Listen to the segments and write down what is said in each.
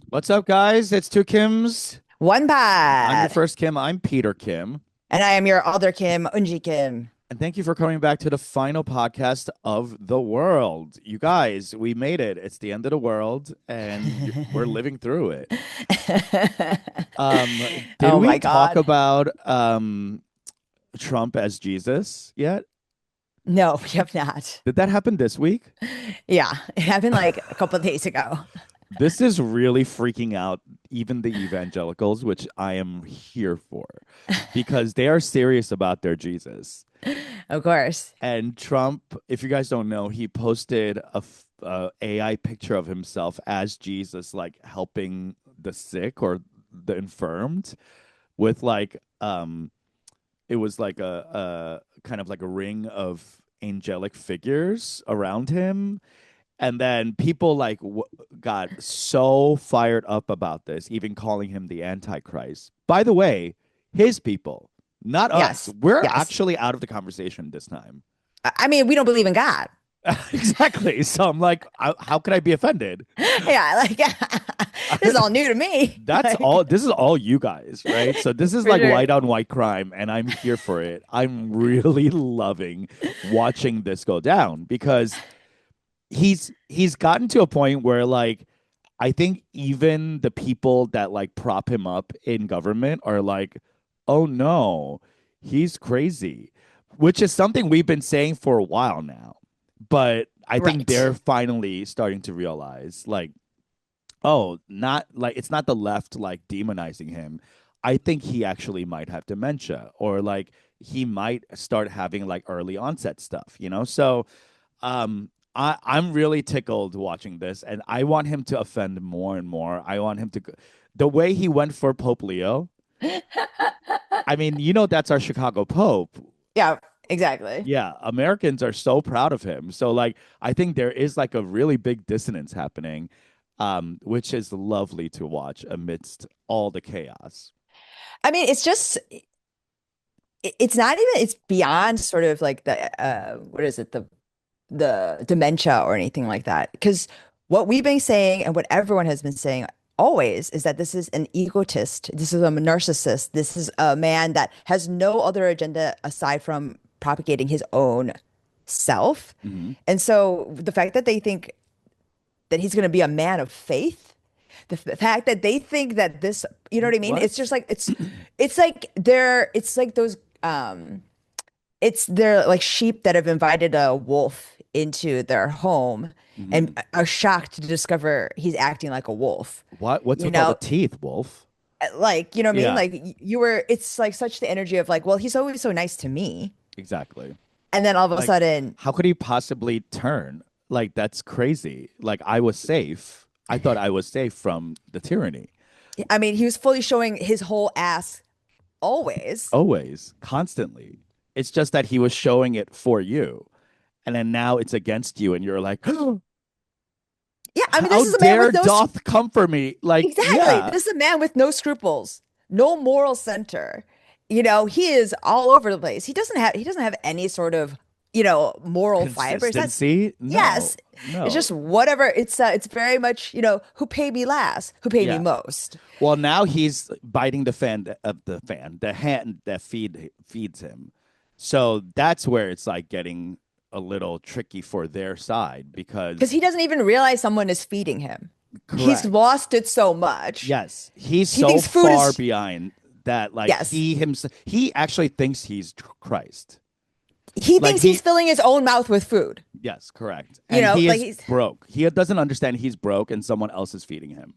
What's up, guys? It's two Kims. One I'm your pod. first Kim. I'm Peter Kim. And I am your other Kim, Unji Kim. And thank you for coming back to the final podcast of the world. You guys, we made it. It's the end of the world, and we're living through it. Did Oh we my talk God. about Trump as Jesus yet? No, we have not. Did that happen this week? Yeah, it happened like a couple of days ago. This is really freaking out even the evangelicals, which I am here for, because they are serious about their Jesus. Of course. And Trump, if you guys don't know, he posted a AI picture of himself as Jesus, like helping the sick or the infirmed with it was like a kind of like a ring of angelic figures around him. And then people got so fired up about this, even calling him the Antichrist. By the way, his people, not us. Yes. We're Yes. actually out of the conversation this time. I mean, we don't believe in God. Exactly. So I'm like, how could I be offended? Yeah, like this is all new to me. That's all. Like, This is all you guys, right? So this is for like sure. white on white crime, and I'm here for it. I'm really loving watching this go down because he's gotten to a point where I think even the people that like prop him up in government are like, oh no, he's crazy, which is something we've been saying for a while now. But I think Right. they're finally starting to realize, like, oh, not like it's not the left like demonizing him. I think he actually might have dementia or like he might start having like early onset stuff, you know? So I'm really tickled watching this, and I want him to offend more and more. I want him to the way he went for Pope Leo. I mean, that's our Chicago Pope. Yeah, exactly. Yeah, Americans are so proud of him. So like I think there is like a really big dissonance happening, which is lovely to watch amidst all the chaos. I mean, it's just it's not even it's beyond sort of like the what is it, the dementia or anything like that. Because what we've been saying and what everyone has been saying always is that this is an egotist, this is a narcissist, this is a man that has no other agenda aside from propagating his own self. Hmm. And so the fact that they think that he's going to be a man of faith, the fact that they think that this, you know what I mean? It's What? just like it's like they're it's like those it's they're like sheep that have invited a wolf into their home Hmm. and are shocked to discover he's acting like a wolf. What's You with all the know, teeth, Wolf? like, you know what I mean? Yeah, Like you were, it's like such the energy of like, well, he's always so nice to me. exactly. And then all of a Like, sudden, how could he possibly turn? Like, that's crazy. Like, I was safe. I thought I was safe from the tyranny. I mean, he was fully showing his whole ass always. Always, constantly. It's just that he was showing it for you. And then now it's against you. And you're like, Yeah, I mean, how this is a man dare with no doth come for me? Like, exactly. yeah, This is a man with no scruples, no moral center. You know, he is all over the place. He doesn't have any sort of, moral fibers. That's consistency. No, yes. It's no. just whatever. It's very much, who paid me last, who paid me Yeah. most. Well, now he's biting the the hand that feeds him. So that's where it's like getting a little tricky for their side Because because he doesn't even realize someone is feeding him. He's correct. lost it so much. Yes, he's He so thinks food far is behind that like yes. he actually thinks he's Christ. He Like thinks he's he filling his own mouth with food. yes, correct. And he Like is he's broke. He doesn't understand he's broke and someone else is feeding him.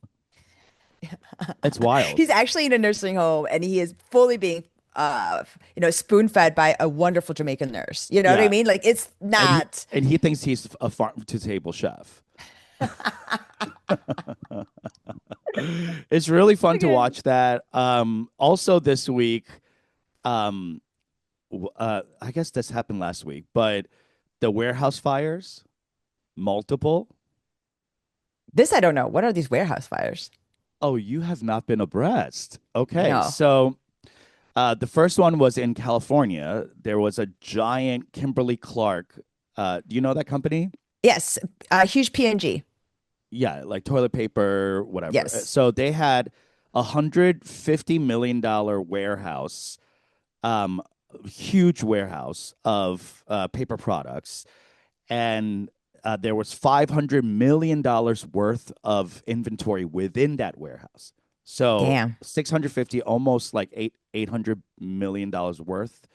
It's wild. he's actually in a nursing home and he is fully being spoon fed by a wonderful Jamaican nurse. You know what I Yeah. mean? Like it's And he not and he thinks he's a farm to table chef. It's really fun to okay. watch that. Also this week, um, I guess this happened last week, but the warehouse fires, multiple. This I don't know. What are these warehouse fires? Oh, you have not been abreast. Okay, No. so the first one was in California. There was a giant Kimberly Clark. Do you know that company? Yes, huge PNG. yeah, like toilet paper, whatever. Yes. So they had $150 million warehouse, um, huge warehouse of paper products, and there was $500 million worth of inventory within that warehouse. So Damn. 650, almost like $800 million worth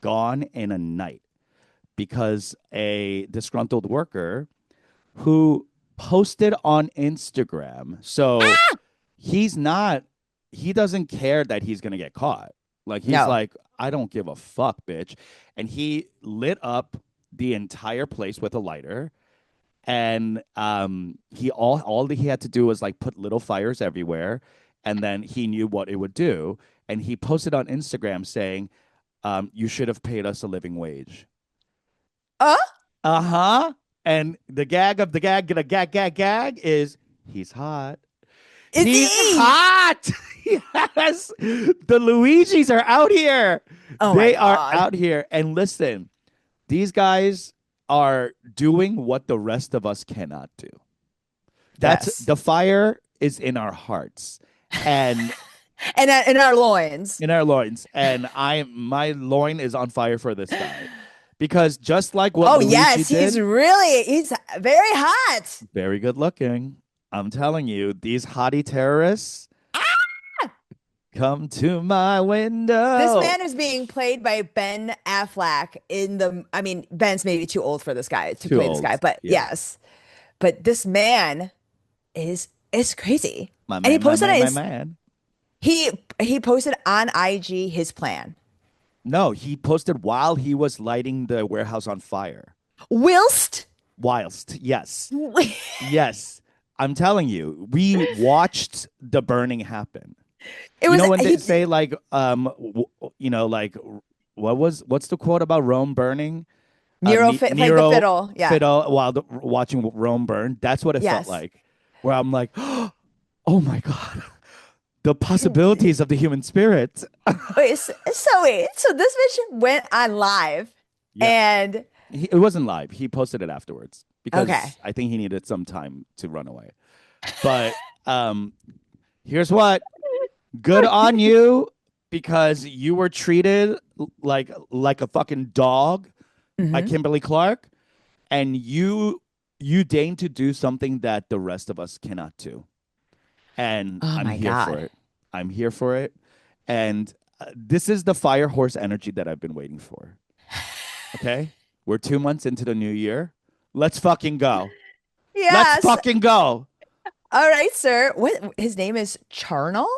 gone in a night because a disgruntled worker who posted on Instagram. So he's not, he doesn't care that he's going to get caught. Like, he's No. like, I don't give a fuck, bitch. And he lit up the entire place with a lighter. And he all that he had to do was like put little fires everywhere, and then he knew what it would do. And he posted on Instagram saying, "You should have paid us a living wage." Uh, Uh-huh. And the gag is he's hot. is He's he? hot. Yes. The Luigis are out here. Oh my They are God. out here. And listen, these guys are doing what the rest of us cannot do. That's Yes. the fire is in our hearts and And in our loins. in our loins. And my loin is on fire for this guy. Because just like what Oh Luigi yes, did, he's very hot. very good looking. I'm telling you, these hottie terrorists come to my This window. man is being played by Ben Affleck in the, I mean, Ben's maybe too old for this guy to Too play this guy, old. but Yeah. yes. But this man is crazy. My And he man, my posted on man, my his man. he posted on IG his plan. No, he posted while he was lighting the warehouse on fire. Whilst Whilst, yes. Yes. I'm telling you, we watched the burning happen. it You was know when they he say like like what's the quote about Rome burning? Nero played the Nero fiddle. Yeah. fiddle while watching Rome burn. That's what it felt Yes. like. Where I'm like, oh my god, the possibilities of the human spirit. Wait, so this bitch went on live Yeah, and it wasn't live. He posted it afterwards okay. because I think he needed some time to run away. But here's what: good on you because you were treated like a fucking dog by Hmm. Kimberly Clark, and you deigned to do something that the rest of us cannot do. And Oh I'm my here for God. it. I'm here for it. And this is the fire horse energy that I've been waiting for. Okay? We're 2 months into the new year. Let's fucking go. Let's Yes. fucking go. All right, sir. What his name is Charnel?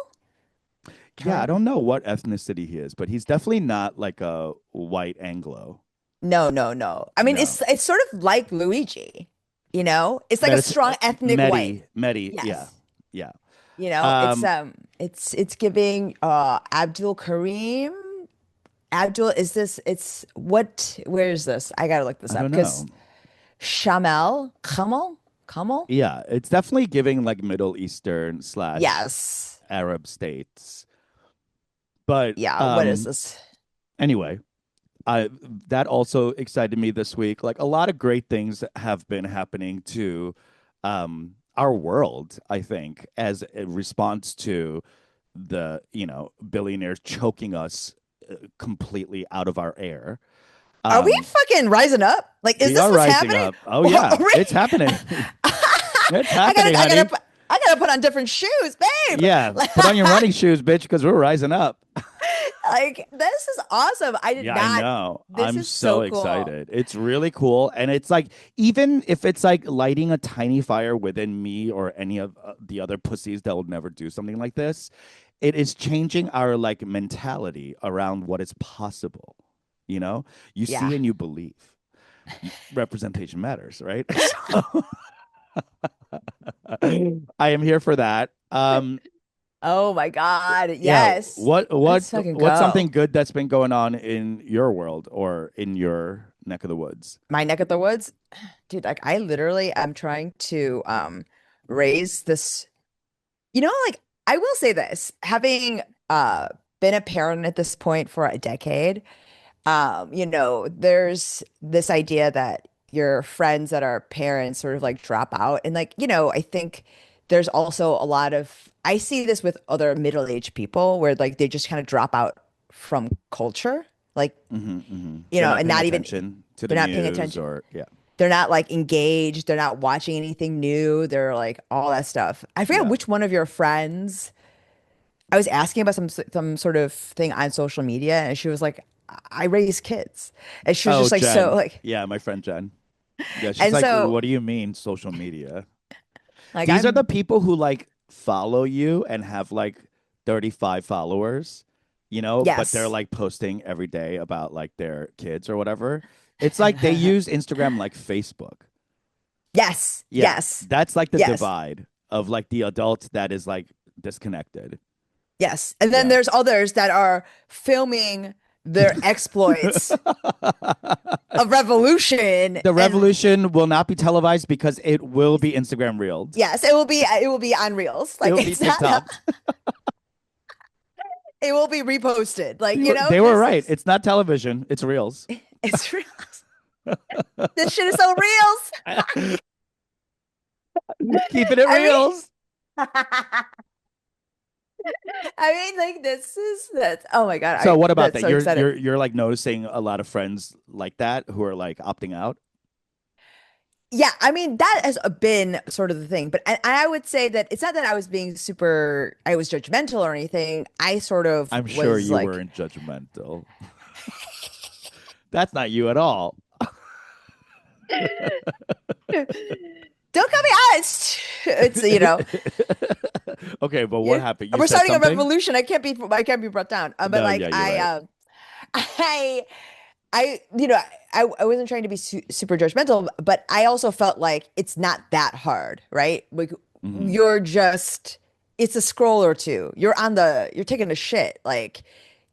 Yeah, I Charnel? don't know what ethnicity he is, but he's definitely not like a white Anglo. No, no, no. I mean, No. it's sort of like Luigi, you know? It's like a Medis- strong ethnic white. Medi, yeah. Yes. Yeah. You know, Um, it's giving Abdul Karim. Abdul is this it's what where is this? I gotta look this I up don't because know. Kamal? Yeah, it's definitely giving like Middle Eastern slash Yes. Arab states. But Yeah, what is this? anyway, I that also excited me this week. Like a lot of great things have been happening to our world, I think, as a response to the, billionaires choking us completely out of our air. Are we Um fucking rising up? Like, is we this are what's rising happening? up. Oh Are yeah, we- it's happening. It's I happening, gotta, I honey. gotta, put, I gotta put on different shoes, babe. Yeah, put on your running shoes, bitch, because we're rising up. Like, this is awesome. I did Yeah, I not. know. This I'm is so so cool. excited. It's really cool. And it's like, even if it's like lighting a tiny fire within me or any of the other pussies that will never do something like this, it is changing our like mentality around what is possible. You know, you Yeah. see and you believe. Representation matters, right? I am here for that. Oh my God. Yeah. Yes. What what Let's fucking what's something go. good that's been going on in your world or in your neck of the woods? My neck of the woods. Dude, like I literally am trying to raise this, like I will say this, having been a parent at this point for a decade, there's this idea that, your friends that are parents sort of like drop out. And like, I think there's also a lot of, I see this with other middle-aged people where like they just kind of drop out from culture. Like, They're not and paying not even, attention to the they're not paying news attention. or yeah. They're not like engaged. They're not watching anything new. They're like all that stuff. I forget Yeah. which one of your friends I was asking about some sort of thing on social media, and she was like, "I raise kids," and she was Oh, just like so Jen. like, Yeah, my friend Jen. Yeah, she's and like, so what do you mean social media? like These are the I'm people who like follow you and have like 35 followers, but they're yes, like posting every day about like their kids or whatever. It's like they use Instagram like Facebook. yes, Yeah, yes, that's like the yes, divide of like the adult that is like disconnected. yes, and then Yeah. there's others that are filming their exploits of revolution, The and revolution will not be televised because it will be Instagram reeled. yes, it will be on Reels, It like will be it's not, TikTok. it will be reposted, like They were this right. is It's not television. It's reels. it's Reels. This shit is so Reels. Keeping it I mean. reels. I mean, like that's oh my God, So what about that's that? so You're exciting. you're you're like noticing a lot of friends like that who are like opting out. Yeah, I mean that has been sort of the thing, but I would say that it's not that I was judgmental or anything. I sort of I'm sure was you like, weren't judgmental. That's not you at all. don't call me honest. It's Okay, but what yeah, happened? You we're said starting a something? revolution. I can't be brought down. But No, like yeah, you're right. I I, I wasn't trying to be super judgmental, but I also felt like it's not that hard, right? Like Hmm. you're just, it's a scroll or two. You're taking a shit. Like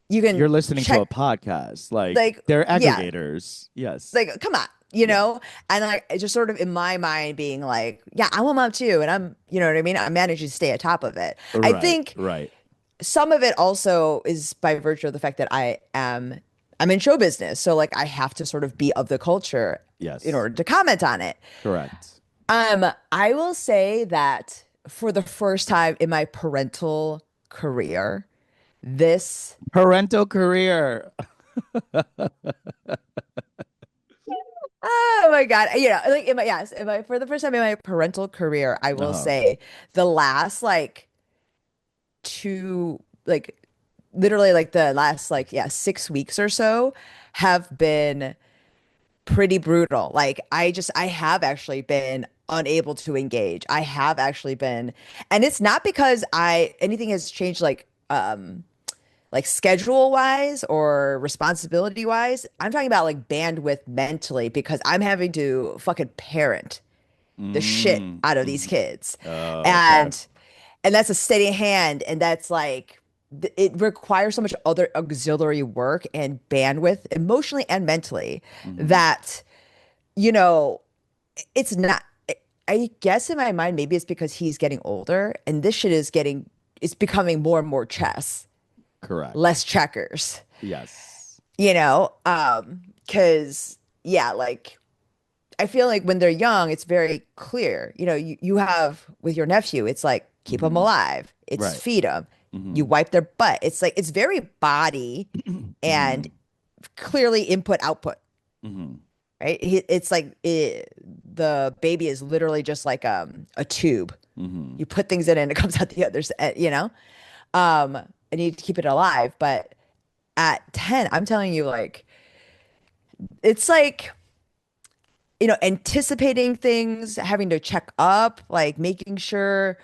you can You're listening to a check, podcast. Like like, they're yeah, aggregators. Yes. like, come on, Yeah. And like, it's just sort of in my mind being like, yeah, I'm a mom too. And you know what I mean? I'm managing to stay at top of it. I Right. think Right. some of it also is by virtue of the fact that I'm in show business. So like I have to sort of be of the culture in Yes. order to comment on it. Correct. I will say that for the first time in my parental career, this Parental career. oh my God, like for the first time in my parental career, I will Uh-huh. say the last like two like literally like the last like 6 weeks or so have been pretty brutal. Like I have actually been unable to engage. I have actually been, and it's not because I anything has changed like schedule wise or responsibility wise. I'm talking about like bandwidth mentally because I'm having to fucking parent the shit Mm, out of these mhm. kids. Okay. And that's a steady hand, and that's like it requires so much other auxiliary work and bandwidth emotionally and mentally Hmm. that you know it's not, I guess in my mind maybe it's because he's getting older and this shit it's becoming more and more chess, less Correct. checkers, Yes. because yeah, like I feel like when they're young it's very clear, you have with your nephew it's like keep them Hmm. alive, it's Right. feed them, you Hmm. wipe their butt, it's like it's very body and Hmm. clearly input output, Hmm. right? It's like the baby is literally just like a tube. Hmm. You put things in and it comes out the other side. And you need to keep it alive. But at 10, I'm telling you, like, it's like, anticipating things, having to check up, like making sure,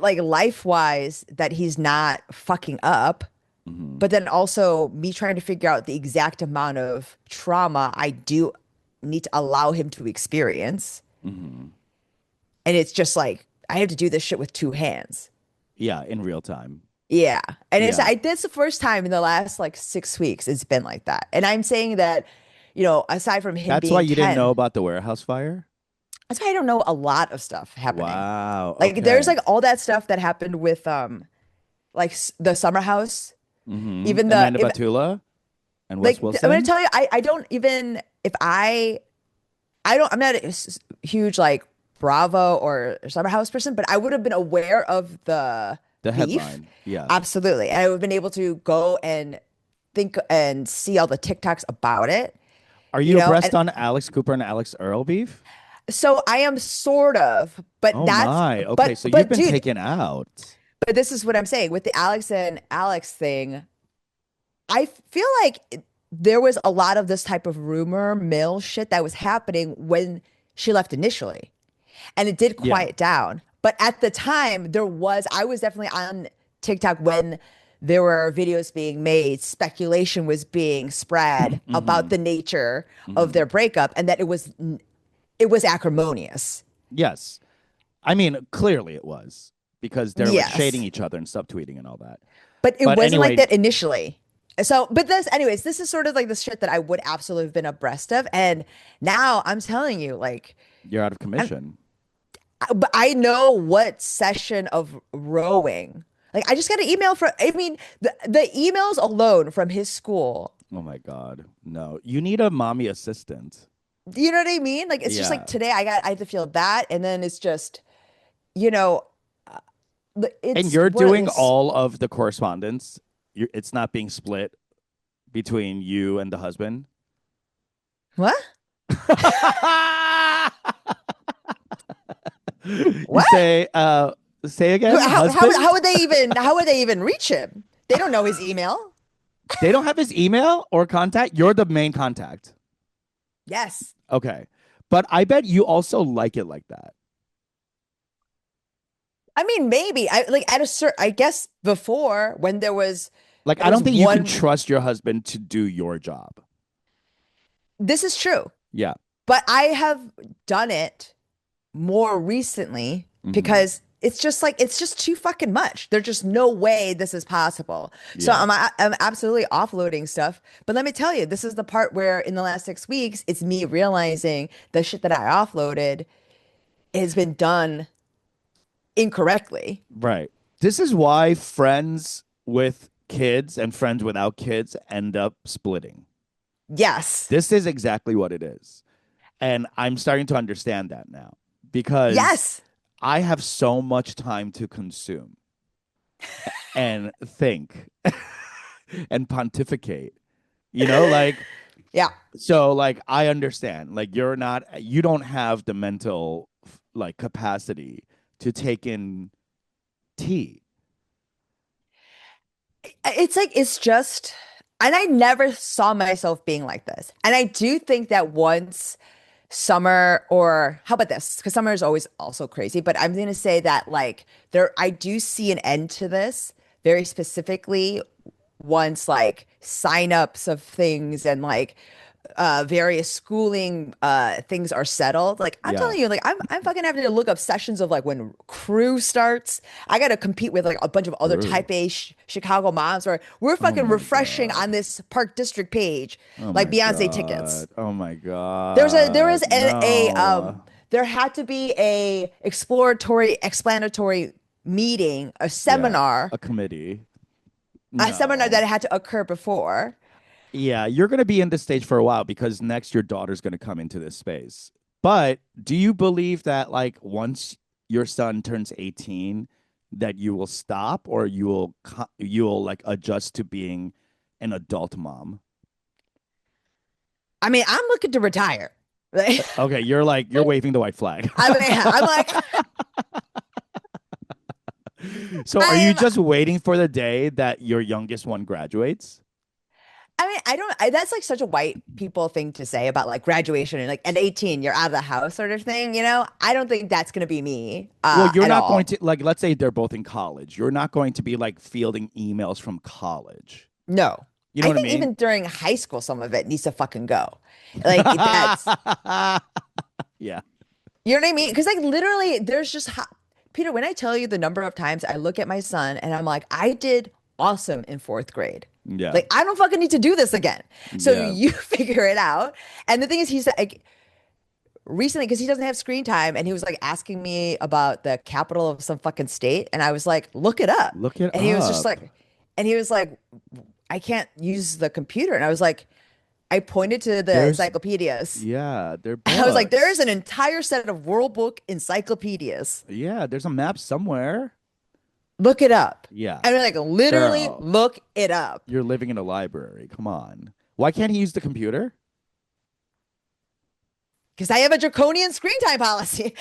like life wise, that he's not fucking up. Hmm. But then also me trying to figure out the exact amount of trauma I do need to allow him to experience. Hmm. And it's just like I have to do this shit with two hands. Yeah, in real time. Yeah. And Yeah. that's the first time in the last like 6 weeks it's been like that. And I'm saying that, aside from him That's why being you didn't know 10, about the warehouse fire? that's why I don't know a lot of stuff happening. Wow. Like there's Okay. like all that stuff that happened with like the summer house, even Amanda Batula and Wes I'm gonna Wilson? tell you, I don't even if I I'm not a huge like Bravo or Summer House person, but I would have been aware of the The beef. headline. Yeah. Absolutely. And I would have been able to go and think and see all the TikToks about it, Are you you know? abreast And on Alex Cooper and Alex Earl beef? so I am sort of, but Oh my. Okay, so you've but been dude, taken out. but this is what I'm saying with the Alex and Alex thing. I feel like there was a lot of this type of rumor mill shit that was happening when she left initially, and it did Yeah. quiet down. But at the time, I was definitely on TikTok when there were videos being made, speculation was being spread about Hmm. the nature of Hmm. their breakup and that it was acrimonious. Yes. I mean, clearly it was because they're like shading Yes. each other and subtweeting and all that. But it But wasn't like anyway, that initially. So, but anyways, this is sort of like the shit that I would absolutely have been abreast of. And now I'm telling you, like, you're out of I'm, commission. but I know what session of rowing. Like, I just got an email I mean, the emails alone from his school. Oh my God. No. You need a mommy assistant. You know what I mean? Like, it's just like Yeah. today I had to feel that. And then it's just, you know, uh, And it's you're what doing is, all of the correspondence. It's not being split between you and the husband. what? You What? say again, husband? How would they even reach him? They don't know his email. They don't have his email or contact. You're the main contact. Yes. Okay. But I bet you also like it like that. I mean, maybe I like at a certain, I guess before when Like, there I was don't think you can one, trust your husband to do your job. this is true, Yeah. but I have done it more recently Hmm. because it's just too fucking much. There's just no way this is possible. So Yeah. I'm absolutely offloading stuff. But let me tell you, this is the part where in the last 6 weeks, it's me realizing the shit that I offloaded has been done incorrectly. Right. This is why friends with kids and friends without kids end up splitting. Yes. This is exactly what it is. And I'm starting to understand that now because Yes. I have so much time to consume and think and pontificate. Like, Yeah. so like I understand. Like you don't have the mental like capacity to take in tea. It's like it's just, and I never saw myself being like this. And I do think that once summer, or how about this? Because summer is always also crazy, but I'm gonna say that like I do see an end to this very specifically once like signups of things and like various schooling things are settled. Like I'm Yeah. telling you, like I'm fucking having to look up sessions of like when crew starts. I got to compete with like a bunch of other True. type A Chicago moms where we're Oh fucking my refreshing God. on this Park District page Oh like my Beyonce tickets. God. Oh my There is God. a No. there had to be a exploratory explanatory meeting, Yeah. A committee. a seminar No. that had to occur before. Yeah, you're going to be in this stage for a while because next your daughter's going to come into this space. But do you believe that like once your son turns 18 that you will stop or you will like adjust to being an adult mom? I mean, I'm looking to retire. Like, Okay, you're waving the white flag. I mean, I'm like, So are you I'm just waiting for the day that your youngest one graduates? I mean, that's like such a white people thing to say about like graduation and like at 18, you're out of the house sort of thing, you know? I don't think that's going to be me Well, you're at not going all. to like let's say they're both in college. You're not going to be like fielding emails from college. No. You know I what I think mean? even during high school, some of it needs to fucking go. Like that's, Yeah. you know what I mean? Because like literally, Peter, when I tell you the number of times I look at my son and I'm like, I did awesome in fourth grade. Yeah. Like, I don't fucking need to do this again. So Yeah. you figure it out. And the thing is, he's like, recently because he doesn't have screen time and he was like asking me about the capital of some fucking state and I was like look it up Look it and he was just up. like and he was like I can't use the computer and I was like I pointed to the There's encyclopedias. yeah, they're I was like, there is books. an entire set of World Book encyclopedias. Yeah, there's a map somewhere. Look it up. Yeah, I mean, like, literally girl, look it up. you're living in a library. Come on. Why can't he use the computer? Because I have a draconian screen time policy.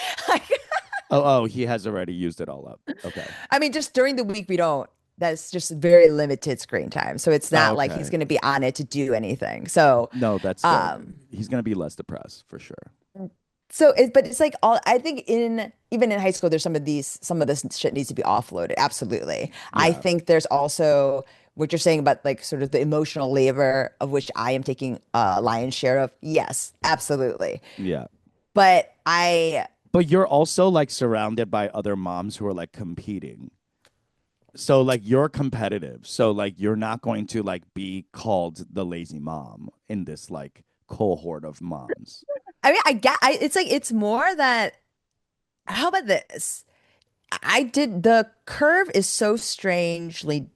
Oh, he has already used it all up. Okay. I mean, just during the week, we don't. That's just very limited screen time. So it's Oh, not like he's okay. going to be on it to do anything. So, No, that's good. um, He's gonna be less depressed for sure. but it's like all, I think even in high school, there's some of this shit needs to be offloaded. Absolutely. I Yeah, think there's also what you're saying about like sort of the emotional labor of which I am taking a lion's share of. Yes, absolutely. yeah. But I, But you're also like surrounded by other moms who are like competing. So like you're competitive. So like you're not going to like be called the lazy mom in this like cohort of moms. I mean, it's like, it's more that, how about this? The curve is so strangely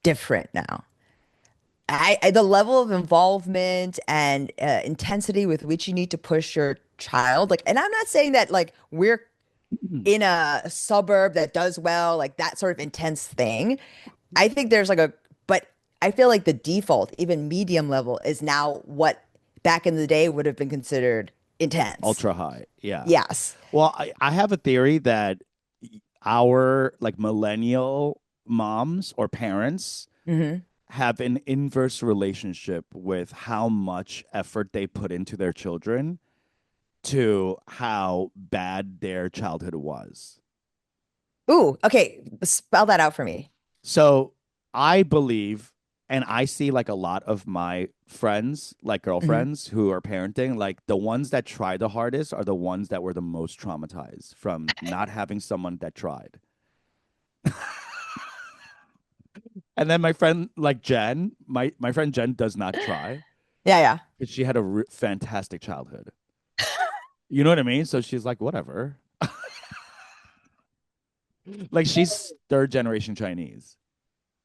different now. The level of involvement and intensity with which you need to push your child, like, and I'm not saying that like we're in a suburb that does well, like that sort of intense thing. I think there's like but I feel like the default, even medium level, is now what back in the day would have been considered intense. Ultra high. Yeah. Yes. Well, I have a theory that our like millennial moms or parents Hmm. have an inverse relationship with how much effort they put into their children to how bad their childhood was. Ooh, okay. Spell that out for me. So I believe, and I see like a lot of my friends, like Hmm. girlfriends who are parenting, like the ones that try the hardest are the ones that were the most traumatized from not having someone that tried. And then my friend, like Jen, my friend Jen does not try Yeah, yeah. because she had a fantastic childhood. You know what I mean? So she's like, whatever. Like she's third generation Chinese.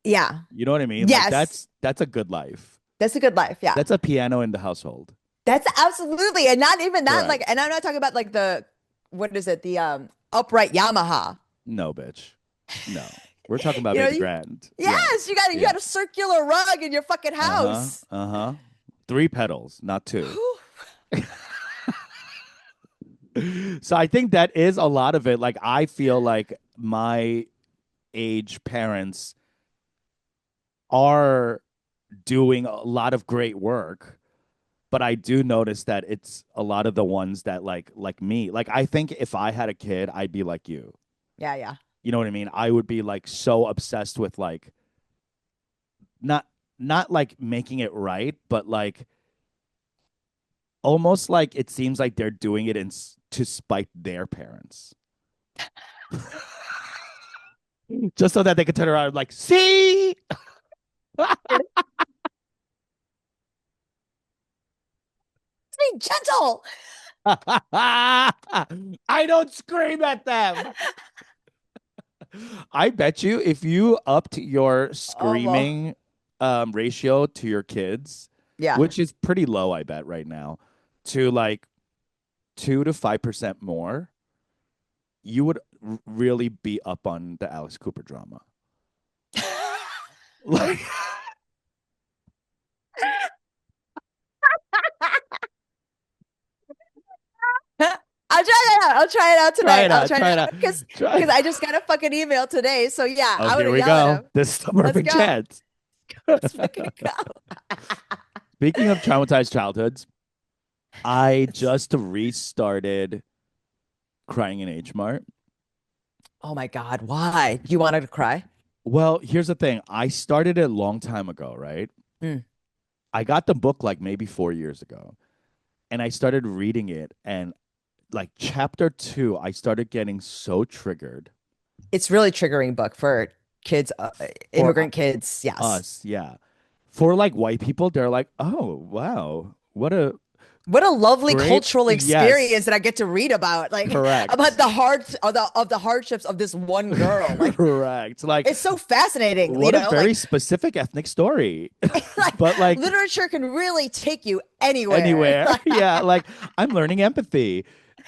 Yeah. You know what I mean? Like Yes. that's a good life. That's a good life. Yeah. That's a piano in the household. That's absolutely, and not even that, like, Correct. and I'm not talking about like what is it, the upright Yamaha. No, bitch. No. We're talking about You know, baby grand. Yeah. yes, you Yeah. got a circular rug in your fucking Uh-huh. house. Uh-huh. Three pedals, not two. Whew. So I think that is a lot of it. Like I feel like my age parents are doing a lot of great work, but I do notice that it's a lot of the ones that like me. Like I think if I had a kid, I'd be like you. Yeah, yeah. You know what I mean? I would be like so obsessed with like not not like making it right, but like almost like it seems like they're doing it to spite their parents. Just so that they could turn around and like, see? Be gentle. I don't scream at them. I bet you if you upped your Oh, well. screaming ratio to your kids, Yeah. which is pretty low, I bet right now, to like 2 to 5% more, you would really be up on the Alex Cooper drama. Like, I'll try it out. I'll try it out try tonight. it I'll out, try it try it out out, because try. I just got a fucking email today. So yeah, Oh, I'm here gonna we yell at go. him. This Let's suburban go. chance. Let's fucking go. Speaking of traumatized childhoods, I just restarted crying in H Mart. Oh my God, why? You wanted to cry? Well, here's the thing. I started it a long time ago, right? Mm. I got the book like maybe 4 years ago, and I started reading it. And like chapter two, I started getting so triggered It's really triggering book for kids, for immigrant kids. Yes. us. Yeah. For like white people, they're like, oh, wow, what a What a lovely Great. cultural experience Yes. that I get to read about, like about Correct. the hardships of this one girl. Like Correct. Like, it's so fascinating, what a very like specific ethnic story. like But like literature can really take you anywhere. anywhere. Yeah, like I'm learning empathy.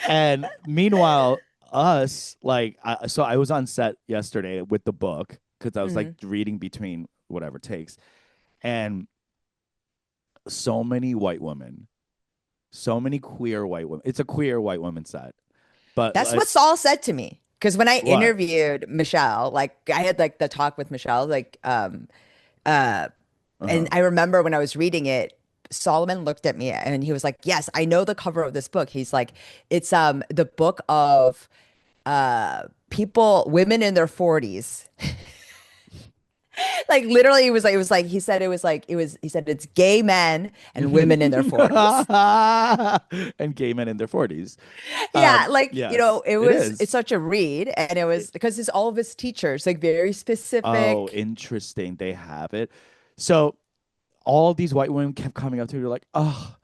And meanwhile, us, like, so I was on set yesterday with the book because I was like Mhm. reading between whatever takes. And so many white women, so many queer white women. It's a queer white woman set. But That's like, what Saul said to me. Because when I what? interviewed Michelle, like I had like the talk with Michelle, like uh and Uh-huh. I remember when I was reading it, Solomon looked at me and he was like, "Yes, I know the cover of this book." He's like, "It's the book of women in their 40s." Like literally it was like he said he said it's gay men and women in their 40s. And gay men in their 40s. Yeah, like, Yes, it it's is. such a read and it was because it's all of his teachers, like very Oh, specific. interesting. They have it. So all these white women kept coming up to me. They're like, oh,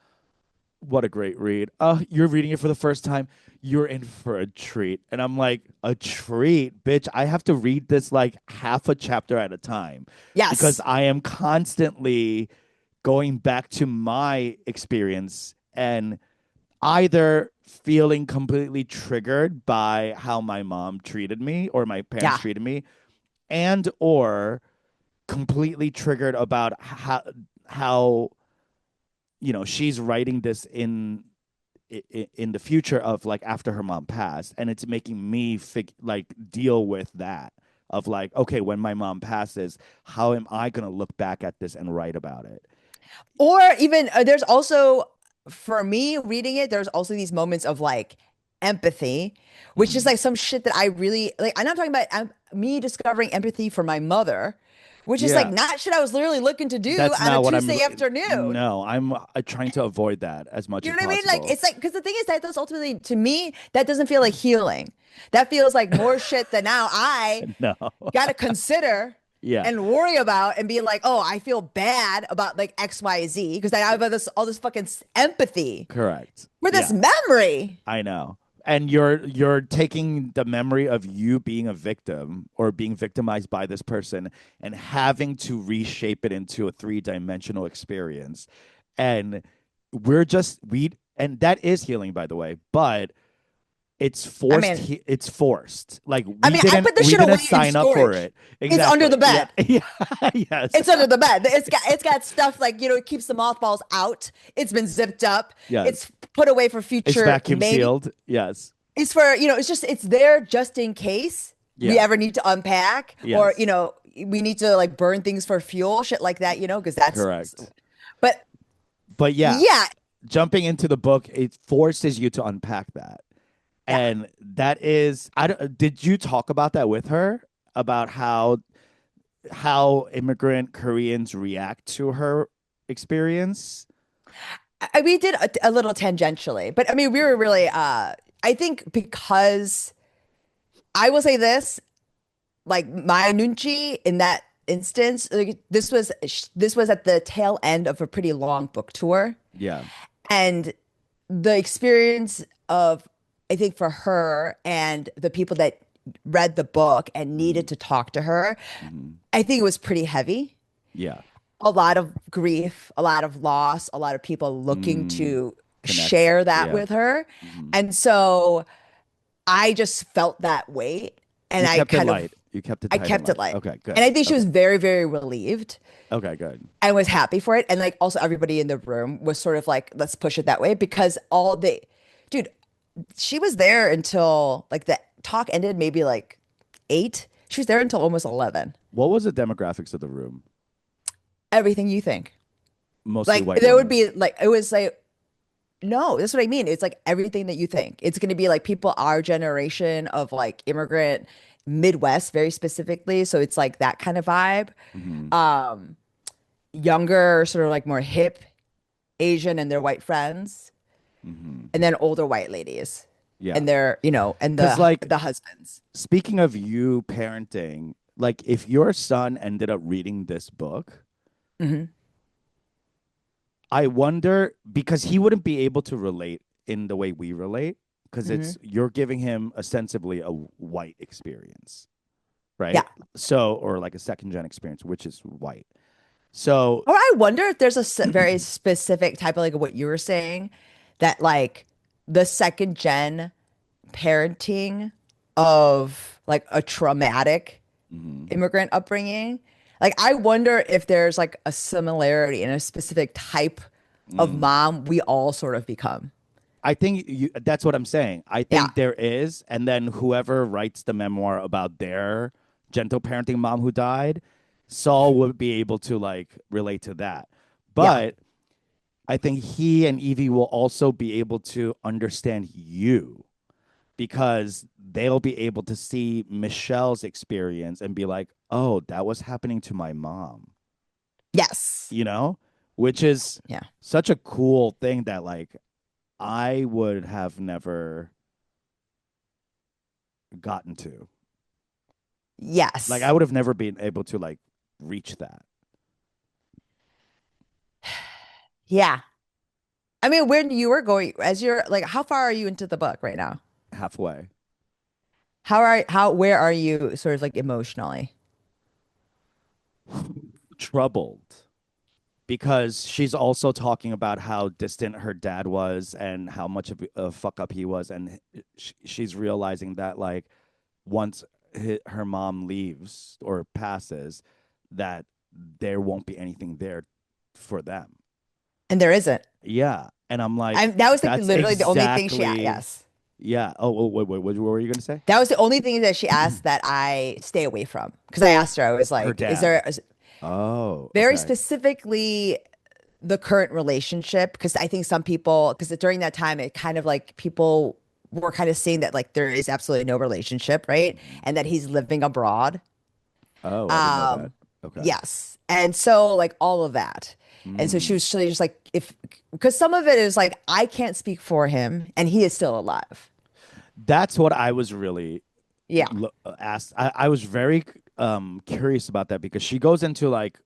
what a great read. Oh, you're reading it for the first time. You're in for a treat. And I'm like, a treat, bitch. I have to read this like half a chapter at a time because Yes. I am constantly going back to my experience and either feeling completely triggered by how my mom treated me or my parents Yeah. treated me and or completely triggered about how she's writing this in the future of like after her mom passed, and it's making me like deal with that of like, okay, when my mom passes, how am I going to look back at this and write about it? Or even there's also, for me reading it, there's also these moments of like empathy, which is Mhm. like some shit that I really like. I'm not talking about me discovering empathy for my mother, which is like Yeah, not shit I was literally looking to do that's on a not what Tuesday afternoon. no, I'm trying to avoid that as much You as know what I mean? Like possible. it's like because the thing is that that's ultimately to me that doesn't feel like healing. That feels like more shit that now I No. got to consider Yeah, and worry about and be like, oh, I feel bad about like XYZ because I have this all this fucking empathy correct. for this Yeah, memory. I know. And you're taking the memory of you being a victim or being victimized by this person and having to reshape it into a three-dimensional experience. And and that is healing, by the way, but I mean, it's forced. Like I put this we shit didn't away in sign up for storage. it. It's under the Exactly. Yeah. bed. Yeah. Yes. It's under the bed. It's got stuff like, it keeps the mothballs out. It's been zipped up. Yes. It's put away for It's future vacuum maybe. sealed. Yes. It's for, it's there just in case we Yeah. ever need to unpack or, Yes. we need to like burn things for fuel, shit like that, because that's, Correct. but But yeah, yeah, jumping into the book, it forces you to unpack that. yeah. And that is, I don't, did you talk about that with her about how immigrant Koreans react to her experience? We did a little tangentially, but I mean, we were really, I think because I will say this, like my nunchi in that instance, like this was at the tail end of a pretty long book tour. Yeah. And the experience of, I think for her and the people that read the book and Hmm. needed to talk to her, Hmm. I think it was pretty heavy. Yeah. A lot of grief, a lot of loss, a lot of people looking Mm, to connect. share that Yeah. with her. Hmm. And so I just felt that weight and You kept it light. You kept it I tight and kept it light. light. Okay, And good. I think she Okay. was very, very relieved Okay, good. and was happy for it. And like also everybody in the room was sort of like, let's push it that way because dude, she was there until like the talk ended maybe like 8. She was there until almost 11. What was the demographics of the room? Everything you think. Mostly Like white there would women. be like, it was like, no, that's what I mean. It's like everything that you think. It's going to be like people our generation of like immigrant Midwest, very specifically. So it's like that kind of vibe. Hmm. Um, Younger, sort of like more hip Asian and their white friends, Hmm. and then older white ladies Yeah. and their, and Because, like, the husbands. speaking of you parenting, like, if your son ended up reading this book, Hmm. I wonder because he wouldn't be able to relate in the way we relate because Hmm. it's you're giving him ostensibly a white experience, Yeah. right? So, or like a second gen experience, which is white. So, Or I wonder if there's a very specific type of like what you were saying that like the second gen parenting of like a traumatic mhm. immigrant upbringing. Like I wonder if there's like a similarity in a specific type of Mm. mom we all sort of become. I think that's what I'm saying. I Yeah. think there is, and then whoever writes the memoir about their gentle parenting mom who died, Saul would be able to like relate to that. Yeah. But I think he and Evie will also be able to understand you because they'll be able to see Michelle's experience and be like, oh, that was happening to my mom, Yes. you know, which is Yeah. such a cool thing that like I would have never gotten to. Like I Yes. would have never been able to like reach that Yeah. I mean, when you were going, as you're like, how far are you into the book right now? halfway. Where are you sort of like emotionally? Troubled because she's also talking about how distant her dad was and how much of a fuck up he was, and she's realizing that like once her mom leaves or passes, that there won't be anything there for them. And there isn't. Yeah, and I'm like, That was like that's literally the only thing exactly yes. yeah. Oh, wait, what were you gonna say? That was the only thing that she asked that I stay away from. Because I asked her, I was Her like, dad. Oh, very okay. specifically the current relationship? Because I think some people, because during that time, it kind of like people were kind of saying that like there is absolutely no relationship, right? Mhm. And that he's living abroad. Oh, I didn't know that. Um, Okay. yes. And so like all of that. And so she Mm. was really just like, if, because some of it is like, I can't speak for him and he is still alive. That's what I was really Yeah. asked. I was very curious about that because she goes into like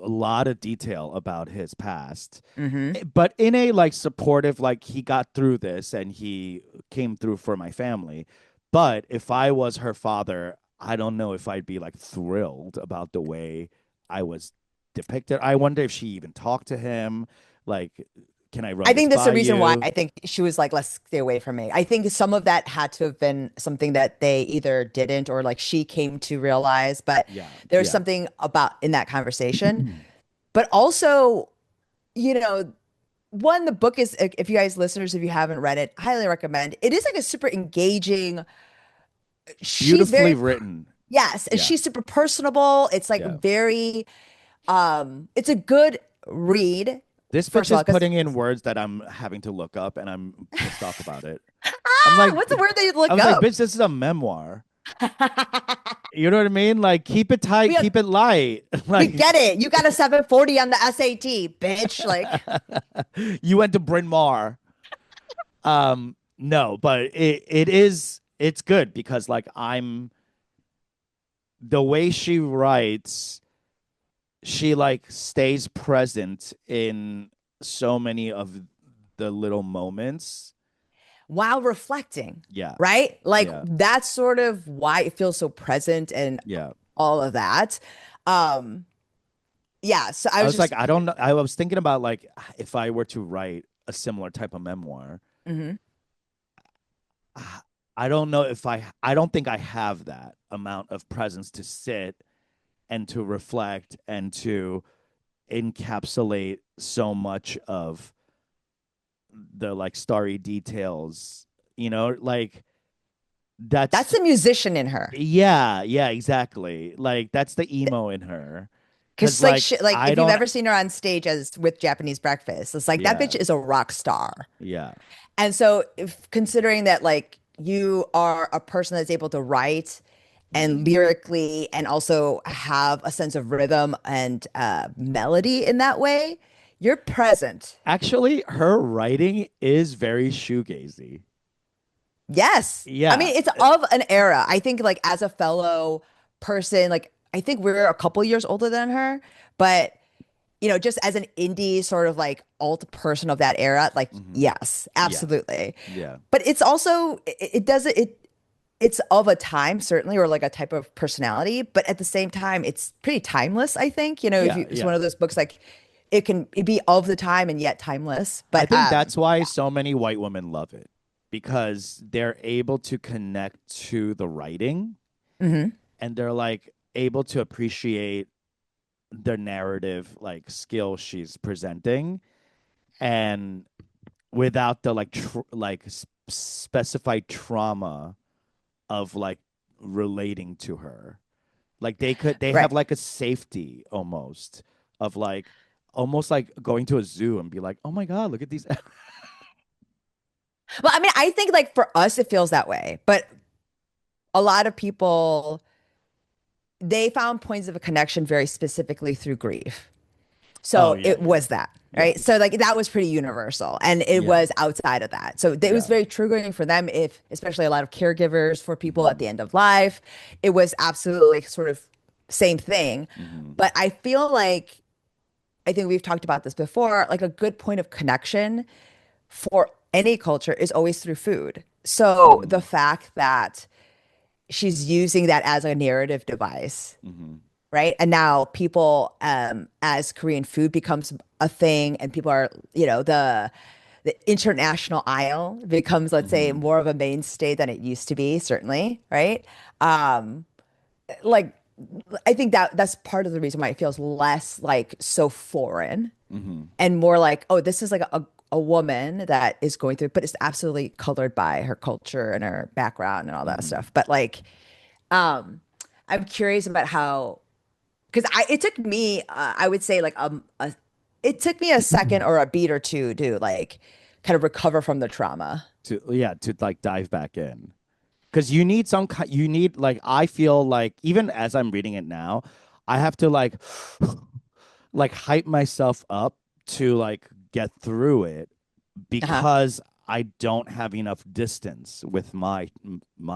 a lot of detail about his past, Hmm. but in a like supportive, like he got through this and he came through for my family. But if I was her father, I don't know if I'd be like thrilled about the way I was depicted. I wonder if she even talked to him. Like, can I run I this think that's the by reason why you? I think she was like, let's stay away from me. I think some of that had to have been something that they either didn't or like she came to realize, but Yeah, there's yeah. something about in that conversation. But also, you know, one, the book is, if you guys listeners, if you haven't read it, highly recommend. It is like a super engaging, she's Beautifully very, written. yes, and Yeah, she's super personable. It's like yeah. very, it's a good read, This book first of all, is because putting in words that I'm having to look up, and I'm pissed off about it. I'm like, what's the word that you I look was like, up? bitch, this is a memoir. You know what I mean? Like, keep it tight, We keep it light. We Like, get it. You got a 740 on the SAT, bitch. Like, you went to Bryn Mawr. No, but it's good because like I'm the way she writes, she like stays present in so many of the little moments. while reflecting, Yeah, right? Like, yeah, that's sort of why it feels so present and yeah. all of that. Um, yeah. So I I was was like, just I don't know. I was thinking about like if I were to write a similar type of memoir, mhm. ah, I don't know if I don't think I have that amount of presence to sit and to reflect and to encapsulate so much of the like starry details, like That's that's the musician in her. yeah, yeah, exactly. Like that's the emo in her. Cause Because like like she, like I if you've don't ever seen her on stage as with Japanese Breakfast, it's like that yeah, bitch is a rock star. yeah. And so if considering that like you are a person that's able to write and Mhm. lyrically and also have a sense of rhythm and melody in that way, you're present. Actually, her writing is very shoegazy. Yes. I Yeah. mean, it's of an era. I think like as a fellow person, like I think we're a couple years older than her, but just as an indie sort of like alt person of that era, like Hmm. yes, Yeah. absolutely. Yeah. But it's also it doesn't it's of a time certainly, or like a type of personality, but at the same time it's pretty timeless, I think. If Yeah. you, it's one Yeah. of those books like it be of the time and yet timeless. I But think that's why so many white women love it because they're able to connect to the writing hmm and they're like able to appreciate the narrative like skill she's presenting and without the like specified trauma of like relating to her. Like they right. have like a safety almost of like almost like going to a zoo and be like, "Oh my god, look at these." Well, I mean, I think like for us it feels that way, but a lot of people, they found points of a connection very specifically through grief. Oh So yeah, it yeah. was that, Yeah. right? So like that was pretty universal, and it Yeah. was outside of that. So it was Yeah. very triggering for them, if especially a lot of caregivers for people at Mhm. the end of life. It was absolutely sort of same thing. Mhm. But I feel like, I think we've talked about this before, like a good point of connection for any culture is always through food. So the Mhm. fact that she's using that as a narrative device, Mhm. right? And now people, as Korean food becomes a thing, and people are, the international aisle becomes, let's say, Mhm. more of a mainstay than it used to be, certainly, right? Um, like I think that that's part of the reason why it feels less like so foreign Mhm. and more like, oh, this is like a woman that is going through, but it's absolutely colored by her culture and her background and all that Mhm. stuff. But like, um, I'm curious about how, because it took me, I would say like it took me a second or a beat or two to like kind of recover from the trauma. To yeah, to like dive back in. Cuz you need you need like I feel like even as I'm reading it now, I have to like hype myself up to like get through it Uh-huh. because I don't have enough distance with my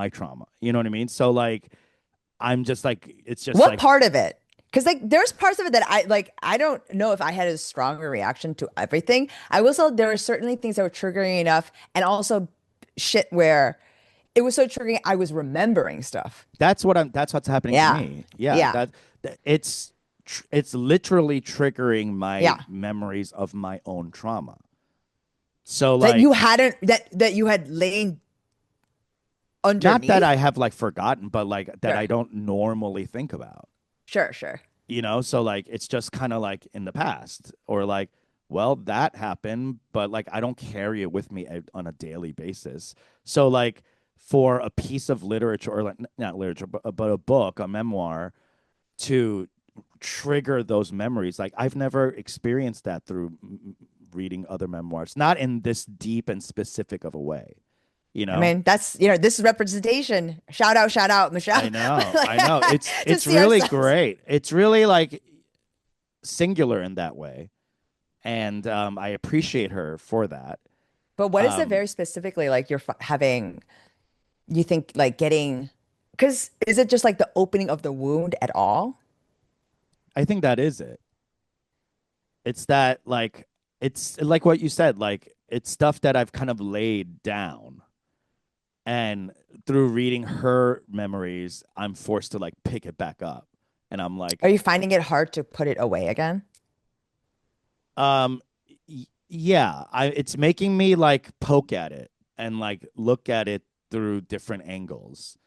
trauma. You know what I mean? So like I'm just like it's just What like part of it? Because like there's parts of it that I like. I don't know if I had a stronger reaction to everything. I will say there were certainly things that were triggering enough, and also shit where it was so triggering I was remembering stuff. that's what's happening to Yeah, me. Yeah, yeah, it's literally triggering my yeah. memories of my own trauma. So That you like hadn't that you had lain not that I underneath. have like forgotten, but like that Sure, I don't normally think about. sure, sure. So like it's just kind of like in the past or like well that happened but like I don't carry it with me on a daily basis. So like for a piece of literature or like not literature but a book, a memoir to trigger those memories, like I've never experienced that through reading other memoirs, not in this deep and specific of a way, you I know. mean, that's this is representation. Shout out, Michelle. I know To it's see really ourselves. great, it's really like singular in that way, and I appreciate her for that. But what is it Um, very specifically like you're having? You think like getting, because is it just like the opening of the wound at all? I think that is it. It's that like it's like what you said, like it's stuff that I've kind of laid down, and through reading her memories, I'm forced to like pick it back up, and I'm like, Are you finding it hard to put it away again? um, yeah, it's making me like poke at it and like look at it through different angles.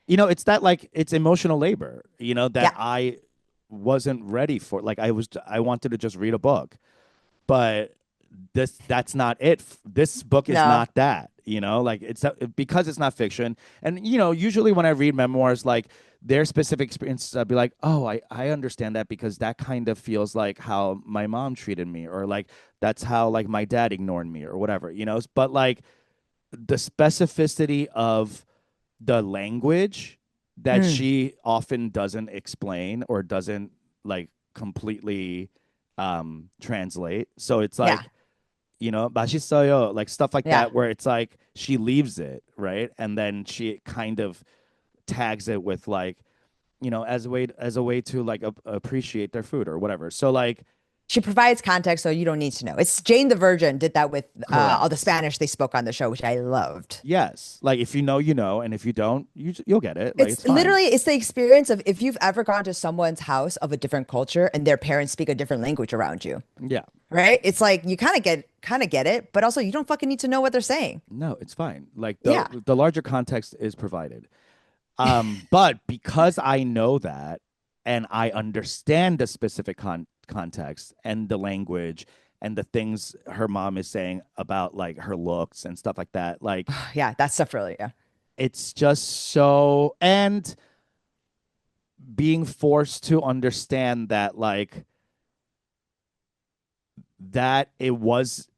It's that like it's emotional labor, that Yeah, I wasn't ready for. Like I wanted to just read a book, but that's not it. This book is no, not that, like it's because it's not fiction. And usually when I read memoirs, like their specific experiences, I'd be like, oh, I understand that because that kind of feels like how my mom treated me, or like that's how like my dad ignored me or whatever, but like the specificity of the language that mm, she often doesn't explain or doesn't like completely translate. So it's yeah, like, 맛있어요, like stuff like yeah, that where it's like she leaves it, right? And then she kind of tags it with like, as a way to like appreciate their food or whatever. So like She provides context, so you don't need to know. It's Jane the Virgin did that with all the Correct. Spanish they spoke on the show, which I loved. Yes. Like if you know, you know, and if you don't, you'll get it. Like It's it's fine. literally it's the experience of if you've ever gone to someone's house of a different culture and their parents speak a different language around you, Yeah. right? It's like you kind of get it, but also you don't fucking need to know what they're saying. No, it's fine. Like Yeah. the larger context is provided. But because I know that and I understand the specific context and the language and the things her mom is saying about like her looks and stuff like that, like Yeah, that stuff really, yeah. it's just so, and being forced to understand that like that it was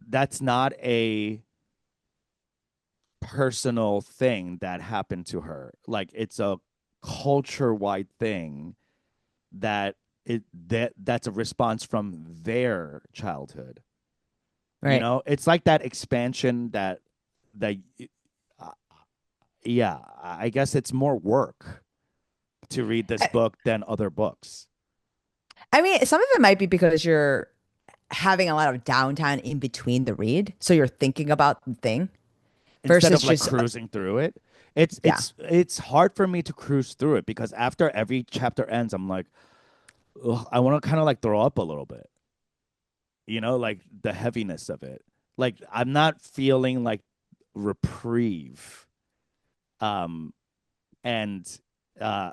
that's not a personal thing that happened to her. Like it's a culture wide thing that that's a response from their childhood. You Right. know, it's like that expansion that uh, yeah, I guess it's more work to read this I, book than other books I mean, some of it might be because you're having a lot of downtime in between the read, so you're thinking about the thing instead versus of like just cruising through it. It's yeah. it's it's hard for me to cruise through it because after every chapter ends, I'm like, ugh, I want to kind of like throw up a little bit. You know, like the heaviness of it. Like I'm not feeling like reprieve. Um, and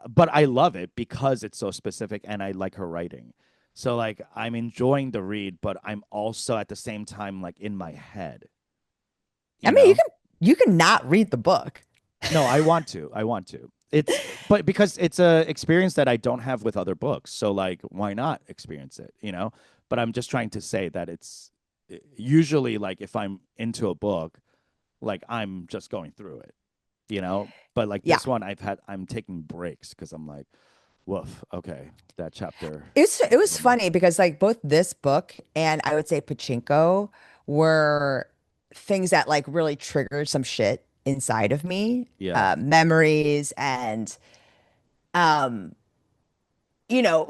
but I love it because it's so specific and I like her writing. So like I'm enjoying the read, but I'm also at the same time like in my head, I you mean, you know? can you can not read the book. No, I want to. I want to. It's but because it's a experience that I don't have with other books. So like why not experience it, you know? But I'm just trying to say that it's usually like if I'm into a book, like I'm just going through it, you know? But like Yeah. this one I'm taking breaks because I'm like, woof, okay, that chapter It was a little funny much. because like both this book and I would say Pachinko were things that like really triggered some shit inside of me, Yeah. memories and um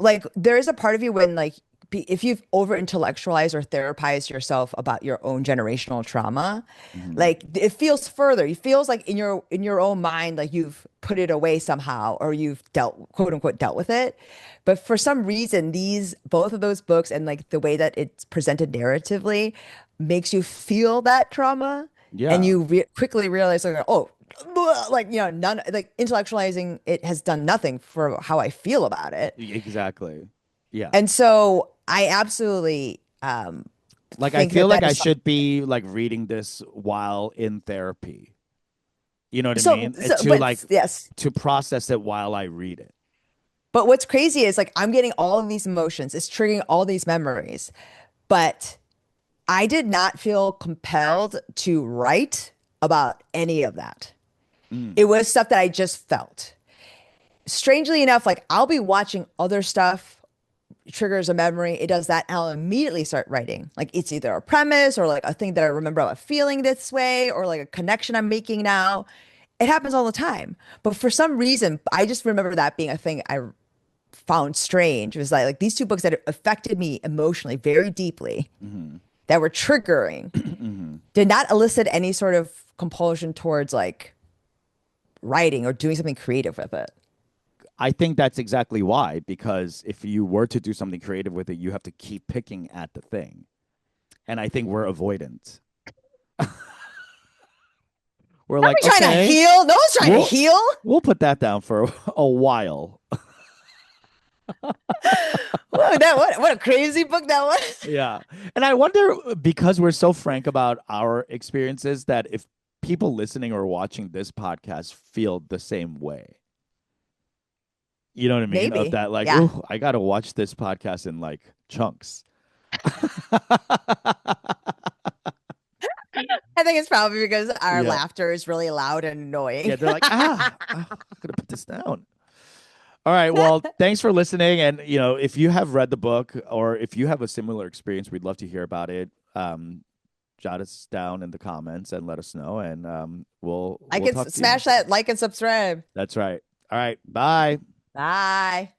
like there is a part of you when like if you've over intellectualized or therapized yourself about your own generational trauma, Hmm. like it feels further. It feels like in your own mind, like you've put it away somehow or you've dealt quote unquote dealt with it. But for some reason, these both of those books and like the way that it's presented narratively makes you feel that trauma, and Yeah. you quickly realize like, oh, like none like intellectualizing it has done nothing for how I feel about it. Exactly. Yeah. And so I absolutely Like I think feel that like that I is should be like reading this while in therapy. You know what I so, mean? so To but like yes. to process it while I read it. But what's crazy is like I'm getting all of these emotions. It's triggering all these memories. But I did not feel compelled to write about any of that. Mm. It was stuff that I just felt. Strangely enough, like I'll be watching other stuff, triggers a memory, it does that, and I'll immediately start writing. Like it's either a premise or like a thing that I remember about feeling this way or like a connection I'm making now. It happens all the time. But for some reason, I just remember that being a thing I found strange. It was like these two books that affected me emotionally very deeply, Hmm. that were triggering, Hmm. did not elicit any sort of compulsion towards like writing or doing something creative with it. I think that's exactly why, because if you were to do something creative with it, you have to keep picking at the thing. And I think we're avoidant. We're Are like, we trying to okay, heal? No one's trying to we'll heal. we'll put that down for a while. Whoa, what a crazy book that was. Yeah. And I wonder because we're so frank about our experiences that if people listening or watching this podcast feel the same way. You know what I mean? Of Maybe. that, like, Yeah. oh, I gotta watch this podcast in like chunks. I think it's probably because our Yeah. laughter is really loud and annoying. Yeah, they're like, I'm gonna put this down. All right. Well, thanks for listening. And if you have read the book or if you have a similar experience, we'd love to hear about it. Jot us down in the comments and let us know, and I we'll can talk to you smash next time. that like and subscribe. That's right. All right. Bye. Bye.